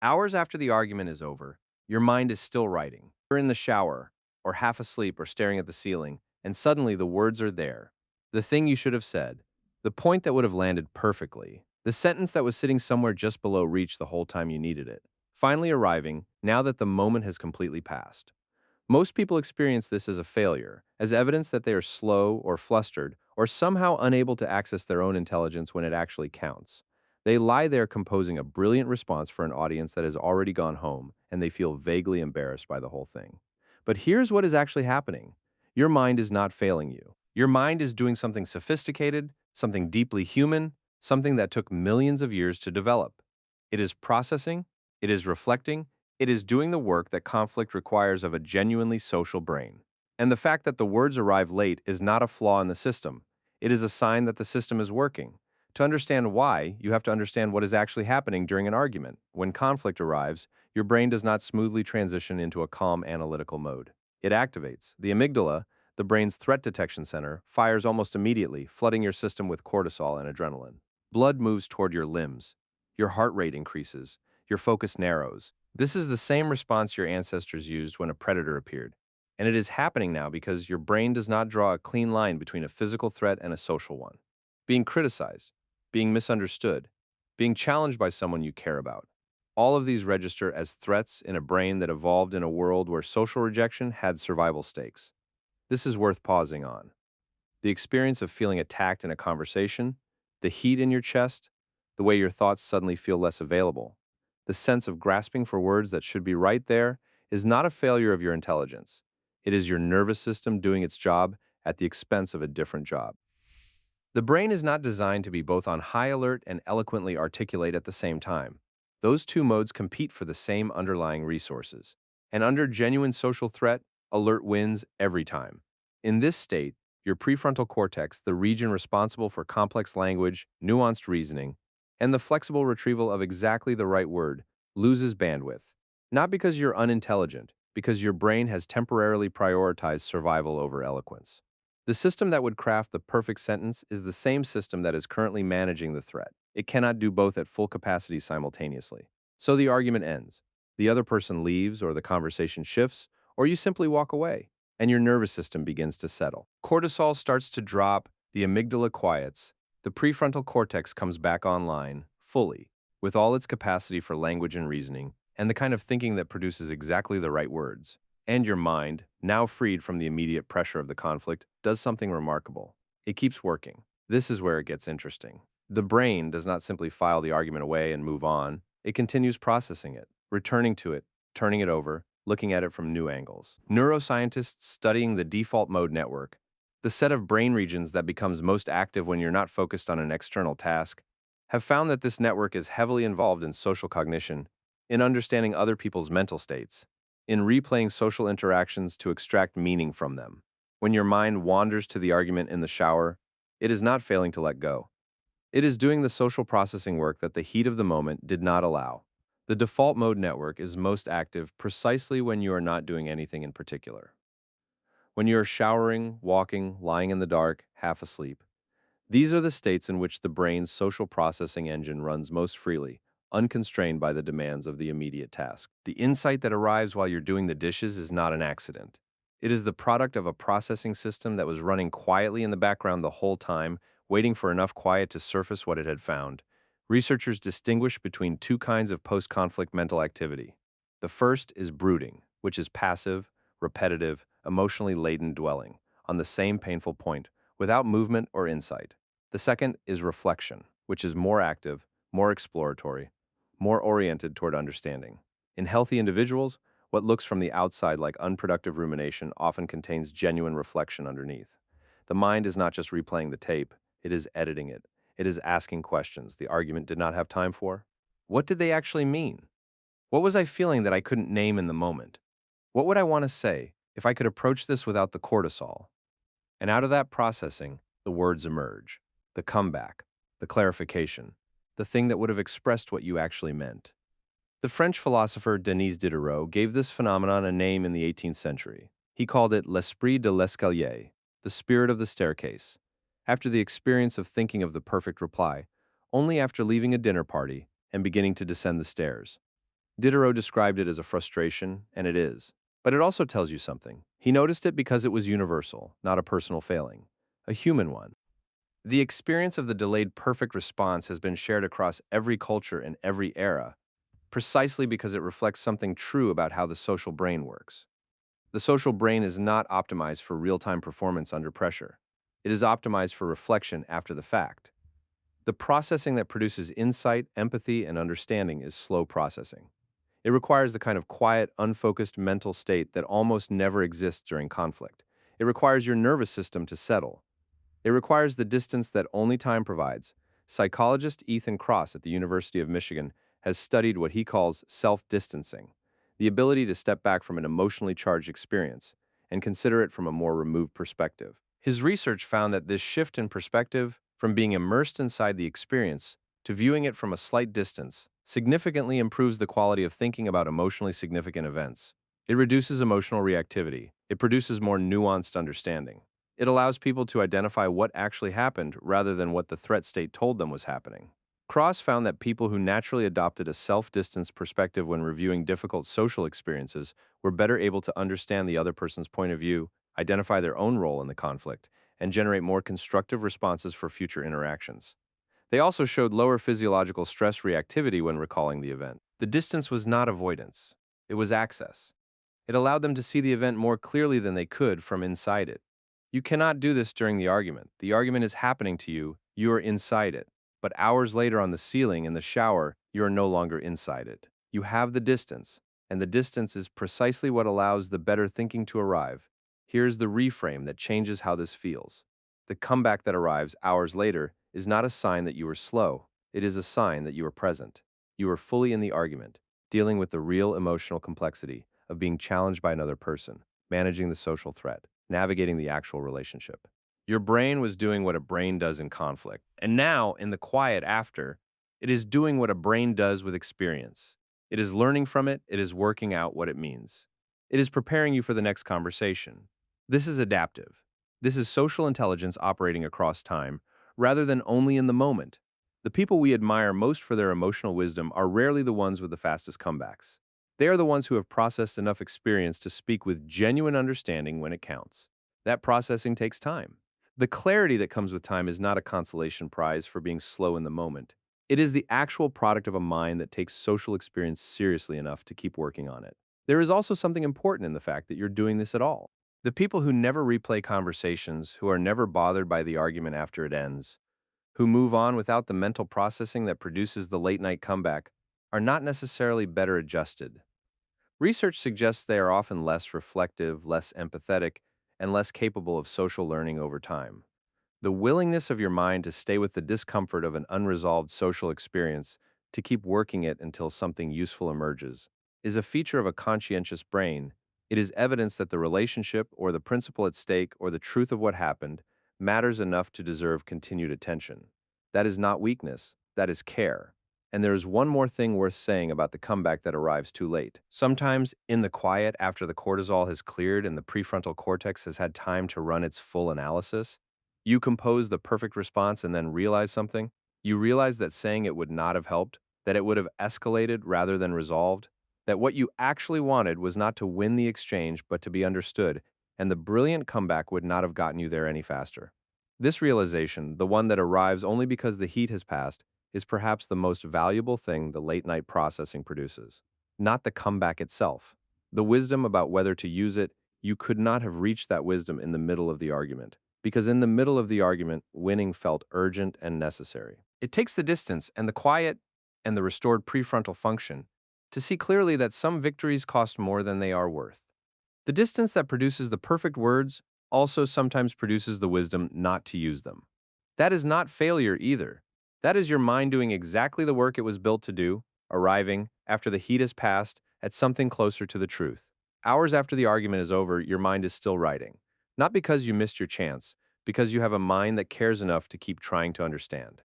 Hours after the argument is over, your mind is still writing. You're in the shower, or half asleep, or staring at the ceiling, and suddenly the words are there. The thing you should have said, the point that would have landed perfectly, the sentence that was sitting somewhere just below reach the whole time you needed it, finally arriving now that the moment has completely passed. Most people experience this as a failure, as evidence that they are slow or flustered, or somehow unable to access their own intelligence when it actually counts. They lie there composing a brilliant response for an audience that has already gone home, and they feel vaguely embarrassed by the whole thing. But here's what is actually happening. Your mind is not failing you. Your mind is doing something sophisticated, something deeply human, something that took millions of years to develop. It is processing, it is reflecting, it is doing the work that conflict requires of a genuinely social brain. And the fact that the words arrive late is not a flaw in the system. It is a sign that the system is working. To understand why, you have to understand what is actually happening during an argument. When conflict arrives, your brain does not smoothly transition into a calm analytical mode. It activates. The amygdala, the brain's threat detection center, fires almost immediately, flooding your system with cortisol and adrenaline. Blood moves toward your limbs. Your heart rate increases. Your focus narrows. This is the same response your ancestors used when a predator appeared. And it is happening now because your brain does not draw a clean line between a physical threat and a social one. Being criticized, being misunderstood, being challenged by someone you care about. All of these register as threats in a brain that evolved in a world where social rejection had survival stakes. This is worth pausing on. The experience of feeling attacked in a conversation, the heat in your chest, the way your thoughts suddenly feel less available, the sense of grasping for words that should be right there is not a failure of your intelligence. It is your nervous system doing its job at the expense of a different job. The brain is not designed to be both on high alert and eloquently articulate at the same time. Those two modes compete for the same underlying resources. And under genuine social threat, alert wins every time. In this state, your prefrontal cortex, the region responsible for complex language, nuanced reasoning, and the flexible retrieval of exactly the right word, loses bandwidth. Not because you're unintelligent, because your brain has temporarily prioritized survival over eloquence. The system that would craft the perfect sentence is the same system that is currently managing the threat. It cannot do both at full capacity simultaneously. So the argument ends. The other person leaves, or the conversation shifts, or you simply walk away, and your nervous system begins to settle. Cortisol starts to drop, the amygdala quiets, the prefrontal cortex comes back online, fully, with all its capacity for language and reasoning, and the kind of thinking that produces exactly the right words. And your mind, now freed from the immediate pressure of the conflict, does something remarkable. It keeps working. This is where it gets interesting. The brain does not simply file the argument away and move on. It continues processing it, returning to it, turning it over, looking at it from new angles. Neuroscientists studying the default mode network, the set of brain regions that becomes most active when you're not focused on an external task, have found that this network is heavily involved in social cognition, in understanding other people's mental states, in replaying social interactions to extract meaning from them. When your mind wanders to the argument in the shower, it is not failing to let go. It is doing the social processing work that the heat of the moment did not allow. The default mode network is most active precisely when you are not doing anything in particular. When you are showering, walking, lying in the dark, half asleep. These are the states in which the brain's social processing engine runs most freely, unconstrained by the demands of the immediate task. The insight that arrives while you're doing the dishes is not an accident. It is the product of a processing system that was running quietly in the background the whole time, waiting for enough quiet to surface what it had found. Researchers distinguish between two kinds of post-conflict mental activity. The first is brooding, which is passive, repetitive, emotionally laden dwelling on the same painful point, without movement or insight. The second is reflection, which is more active, more exploratory, more oriented toward understanding. In healthy individuals, what looks from the outside like unproductive rumination often contains genuine reflection underneath. The mind is not just replaying the tape, it is editing it. It is asking questions the argument did not have time for. What did they actually mean? What was I feeling that I couldn't name in the moment? What would I want to say if I could approach this without the cortisol? And out of that processing, the words emerge, the comeback, the clarification, the thing that would have expressed what you actually meant. The French philosopher Denis Diderot gave this phenomenon a name in the 18th century. He called it l'esprit de l'escalier, the spirit of the staircase. After the experience of thinking of the perfect reply, only after leaving a dinner party and beginning to descend the stairs. Diderot described it as a frustration, and it is. But it also tells you something. He noticed it because it was universal, not a personal failing, a human one. The experience of the delayed perfect response has been shared across every culture and every era, precisely because it reflects something true about how the social brain works. The social brain is not optimized for real-time performance under pressure. It is optimized for reflection after the fact. The processing that produces insight, empathy, and understanding is slow processing. It requires the kind of quiet, unfocused mental state that almost never exists during conflict. It requires your nervous system to settle. It requires the distance that only time provides. Psychologist Ethan Kross at the University of Michigan has studied what he calls self-distancing, the ability to step back from an emotionally charged experience and consider it from a more removed perspective. His research found that this shift in perspective, from being immersed inside the experience to viewing it from a slight distance, significantly improves the quality of thinking about emotionally significant events. It reduces emotional reactivity. It produces more nuanced understanding. It allows people to identify what actually happened rather than what the threat state told them was happening. Cross found that people who naturally adopted a self-distance perspective when reviewing difficult social experiences were better able to understand the other person's point of view, identify their own role in the conflict, and generate more constructive responses for future interactions. They also showed lower physiological stress reactivity when recalling the event. The distance was not avoidance, it was access. It allowed them to see the event more clearly than they could from inside it. You cannot do this during the argument. The argument is happening to you, you are inside it. But hours later on the ceiling in the shower, you are no longer inside it. You have the distance, and the distance is precisely what allows the better thinking to arrive. Here's the reframe that changes how this feels. The comeback that arrives hours later is not a sign that you were slow. It is a sign that you were present. You were fully in the argument, dealing with the real emotional complexity of being challenged by another person, managing the social threat, navigating the actual relationship. Your brain was doing what a brain does in conflict. And now, in the quiet after, it is doing what a brain does with experience. It is learning from it, it is working out what it means. It is preparing you for the next conversation. This is adaptive. This is social intelligence operating across time, rather than only in the moment. The people we admire most for their emotional wisdom are rarely the ones with the fastest comebacks. They are the ones who have processed enough experience to speak with genuine understanding when it counts. That processing takes time. The clarity that comes with time is not a consolation prize for being slow in the moment. It is the actual product of a mind that takes social experience seriously enough to keep working on it. There is also something important in the fact that you're doing this at all. The people who never replay conversations, who are never bothered by the argument after it ends, who move on without the mental processing that produces the late night comeback, are not necessarily better adjusted. Research suggests they are often less reflective, less empathetic, and less capable of social learning over time. The willingness of your mind to stay with the discomfort of an unresolved social experience, to keep working it until something useful emerges, is a feature of a conscientious brain. It is evidence that the relationship, or the principle at stake, or the truth of what happened matters enough to deserve continued attention. That is not weakness, that is care. And there is one more thing worth saying about the comeback that arrives too late. Sometimes, in the quiet, after the cortisol has cleared and the prefrontal cortex has had time to run its full analysis, you compose the perfect response and then realize something. You realize that saying it would not have helped, that it would have escalated rather than resolved, that what you actually wanted was not to win the exchange but to be understood, and the brilliant comeback would not have gotten you there any faster. This realization, the one that arrives only because the heat has passed, is perhaps the most valuable thing the late night processing produces. Not the comeback itself. The wisdom about whether to use it, you could not have reached that wisdom in the middle of the argument, because in the middle of the argument, winning felt urgent and necessary. It takes the distance and the quiet and the restored prefrontal function to see clearly that some victories cost more than they are worth. The distance that produces the perfect words also sometimes produces the wisdom not to use them. That is not failure either. That is your mind doing exactly the work it was built to do, arriving, after the heat has passed, at something closer to the truth. Hours after the argument is over, your mind is still writing. Not because you missed your chance, because you have a mind that cares enough to keep trying to understand.